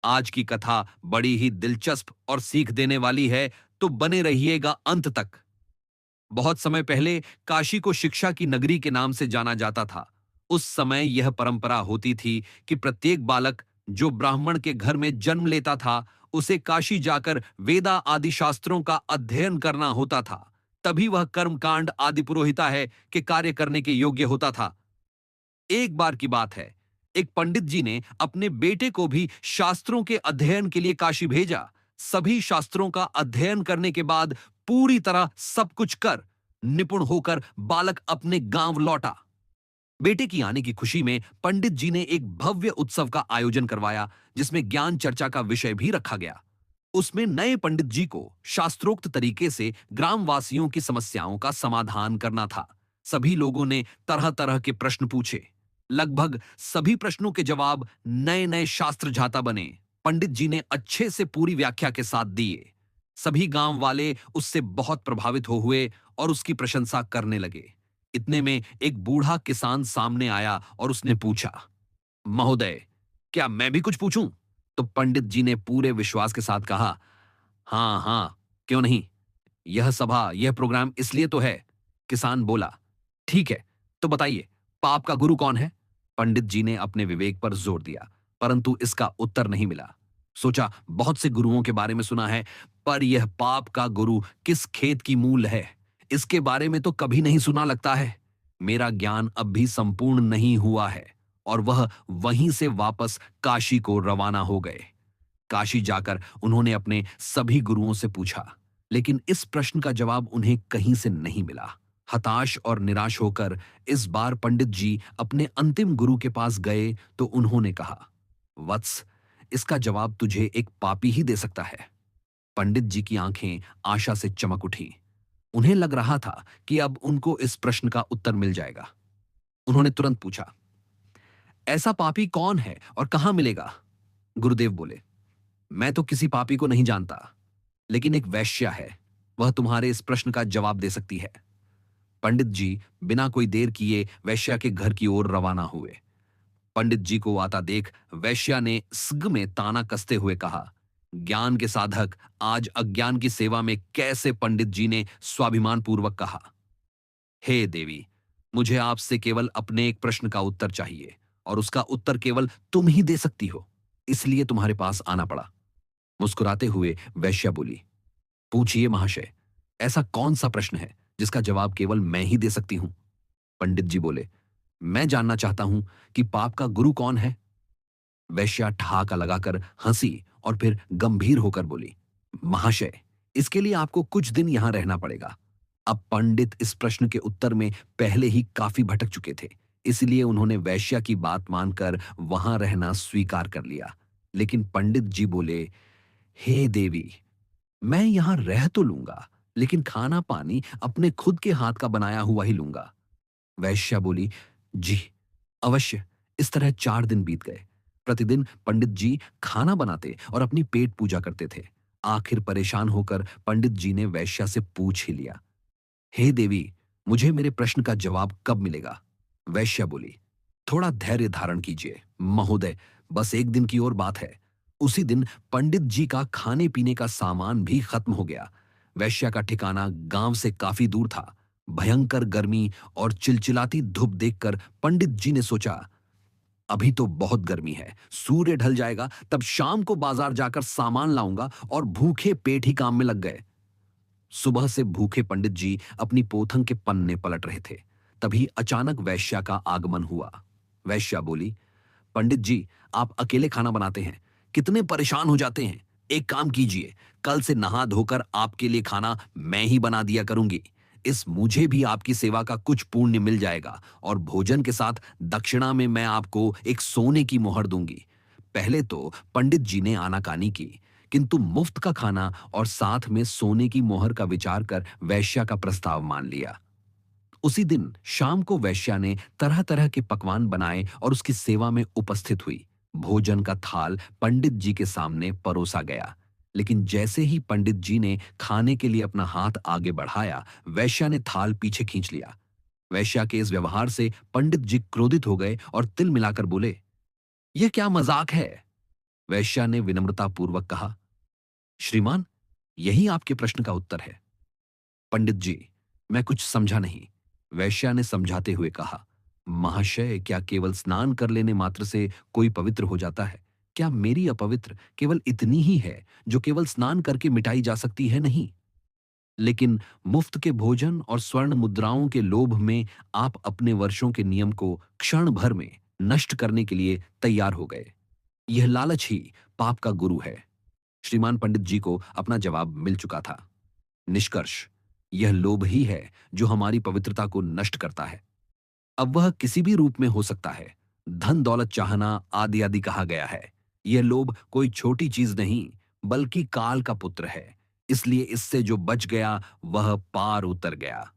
आज की कथा बड़ी ही दिलचस्प और सीख देने वाली है, तो बने रहिएगा अंत तक। बहुत समय पहले काशी को शिक्षा की नगरी के नाम से जाना जाता था। उस समय यह परंपरा होती थी कि प्रत्येक बालक जो ब्राह्मण के घर में जन्म लेता था, उसे काशी जाकर वेदा आदि शास्त्रों का अध्ययन करना होता था। तभी वह कर्मकांड आदि पुरोहिता है के कार्य करने के योग्य होता था। एक बार की बात है, एक पंडित जी ने अपने बेटे को भी शास्त्रों के अध्ययन के लिए काशी भेजा। सभी शास्त्रों का अध्ययन करने के बाद पूरी तरह सब कुछ कर निपुण होकर बालक अपने गांव लौटा। बेटे की आने की खुशी में पंडित जी ने एक भव्य उत्सव का आयोजन करवाया, जिसमें ज्ञान चर्चा का विषय भी रखा गया। उसमें नए पंडित जी को शास्त्रोक्त तरीके से ग्रामवासियों की समस्याओं का समाधान करना था। सभी लोगों ने तरह तरह के प्रश्न पूछे। लगभग सभी प्रश्नों के जवाब नए नए शास्त्र झाता बने। पंडित जी ने अच्छे से पूरी व्याख्या के साथ दिए। सभी गांव वाले उससे बहुत प्रभावित हो हुए और उसकी प्रशंसा करने लगे। इतने में एक बूढ़ा किसान सामने आया और उसने पूछा, महोदय, क्या मैं भी कुछ पूछूं? तो पंडित जी ने पूरे विश्वास के साथ कहा, हां हां, क्यों नहीं। यह सभा, यह प्रोग्राम इसलिए तो है। किसान बोला, ठीक है, तो बताइए, पाप का गुरु कौन है? पंडित जी ने अपने विवेक पर जोर दिया, परंतु इसका उत्तर नहीं मिला। सोचा, बहुत से गुरुओं के बारे में सुना है, पर यह पाप का गुरु किस खेत की मूल है, इसके बारे में तो कभी नहीं सुना लगता है। मेरा ज्ञान अब भी संपूर्ण नहीं हुआ है। और वह वहीं से वापस काशी को रवाना हो गए। काशी जाकर उन्होंने अपने सभी गुरुओं से पूछा, लेकिन इस प्रश्न का जवाब उन्हें कहीं से नहीं मिला। हताश और निराश होकर इस बार पंडित जी अपने अंतिम गुरु के पास गए तो उन्होंने कहा, वत्स, इसका जवाब तुझे एक पापी ही दे सकता है। पंडित जी की आंखें आशा से चमक उठी। उन्हें लग रहा था कि अब उनको इस प्रश्न का उत्तर मिल जाएगा। उन्होंने तुरंत पूछा, ऐसा पापी कौन है और कहां मिलेगा? गुरुदेव बोले, मैं तो किसी पापी को नहीं जानता, लेकिन एक वैश्या है, वह तुम्हारे इस प्रश्न का जवाब दे सकती है। पंडित जी बिना कोई देर किए वैश्या के घर की ओर रवाना हुए। पंडित जी को आता देख वैश्या ने स्ग में ताना कसते हुए कहा, ज्ञान के साधक आज अज्ञान की सेवा में कैसे? पंडित जी ने स्वाभिमान पूर्वक कहा, हे देवी, मुझे आपसे केवल अपने एक प्रश्न का उत्तर चाहिए और उसका उत्तर केवल तुम ही दे सकती हो, इसलिए तुम्हारे पास आना पड़ा। मुस्कुराते हुए वैश्या बोली, पूछिए महाशय, ऐसा कौन सा प्रश्न है जिसका जवाब केवल मैं ही दे सकती हूं? पंडित जी बोले, मैं जानना चाहता हूं कि पाप का गुरु कौन है। वैश्या ठहाका लगाकर हंसी और फिर गंभीर होकर बोली, महाशय, इसके लिए आपको कुछ दिन यहां रहना पड़ेगा। अब पंडित इस प्रश्न के उत्तर में पहले ही काफी भटक चुके थे, इसलिए उन्होंने वैश्या की बात मानकर वहां रहना स्वीकार कर लिया। लेकिन पंडित जी बोले, हे देवी, मैं यहां रह तो लूंगा, लेकिन खाना पानी अपने खुद के हाथ का बनाया हुआ ही लूंगा। वैश्या बोली, जी अवश्य। इस तरह 4 दिन बीत गए। प्रतिदिन पंडित जी खाना बनाते और अपनी पेट पूजा करते थे। आखिर परेशान होकर पंडित जी ने वैश्या से पूछ ही लिया, हे देवी, मुझे मेरे प्रश्न का जवाब कब मिलेगा? वैश्या बोली, थोड़ा धैर्य धारण कीजिए महोदय, बस एक दिन की और बात है। उसी दिन पंडित जी का खाने पीने का सामान भी खत्म हो गया। वैश्या का ठिकाना गांव से काफी दूर था। भयंकर गर्मी और चिलचिलाती धूप देखकर पंडित जी ने सोचा, अभी तो बहुत गर्मी है, सूर्य ढल जाएगा तब शाम को बाजार जाकर सामान लाऊंगा, और भूखे पेट ही काम में लग गए। सुबह से भूखे पंडित जी अपनी पोथन के पन्ने पलट रहे थे। तभी अचानक वैश्या का आगमन हुआ। वैश्या बोली, पंडित जी, आप अकेले खाना बनाते हैं, कितने परेशान हो जाते हैं। एक काम कीजिए, कल से नहा धोकर आपके लिए खाना मैं ही बना दिया करूंगी। इस मुझे भी आपकी सेवा का कुछ पुण्य मिल जाएगा, और भोजन के साथ दक्षिणा में मैं आपको एक सोने की मोहर दूंगी। पहले तो पंडित जी ने आनाकानी की, किंतु मुफ्त का खाना और साथ में सोने की मोहर का विचार कर वैश्या का प्रस्ताव मान लिया। उसी दिन शाम को वैश्या ने तरह तरह के पकवान बनाए और उसकी सेवा में उपस्थित हुई। भोजन का थाल पंडित जी के सामने परोसा गया, लेकिन जैसे ही पंडित जी ने खाने के लिए अपना हाथ आगे बढ़ाया, वैश्या ने थाल पीछे खींच लिया। वैश्या के इस व्यवहार से पंडित जी क्रोधित हो गए और तिल मिलाकर बोले, यह क्या मजाक है? वैश्या ने विनम्रतापूर्वक कहा। श्रीमान, यही आपके प्रश्न का उत्तर है। पंडित जी, मैं कुछ समझा नहीं। वैश्या ने समझाते हुए कहा। महाशय, क्या केवल स्नान कर लेने मात्र से कोई पवित्र हो जाता है? क्या मेरी अपवित्र केवल इतनी ही है जो केवल स्नान करके मिटाई जा सकती है? नहीं। लेकिन मुफ्त के भोजन और स्वर्ण मुद्राओं के लोभ में आप अपने वर्षों के नियम को क्षण भर में नष्ट करने के लिए तैयार हो गए। यह लालच ही पाप का गुरु है। श्रीमान पंडित जी को अपना जवाब मिल चुका था। निष्कर्ष, यह लोभ ही है जो हमारी पवित्रता को नष्ट करता है। अब वह किसी भी रूप में हो सकता है। धन दौलत चाहना आदि आदि कहा गया है। यह लोभ कोई छोटी चीज नहीं, बल्कि काल का पुत्र है। इसलिए इससे जो बच गया वह पार उतर गया।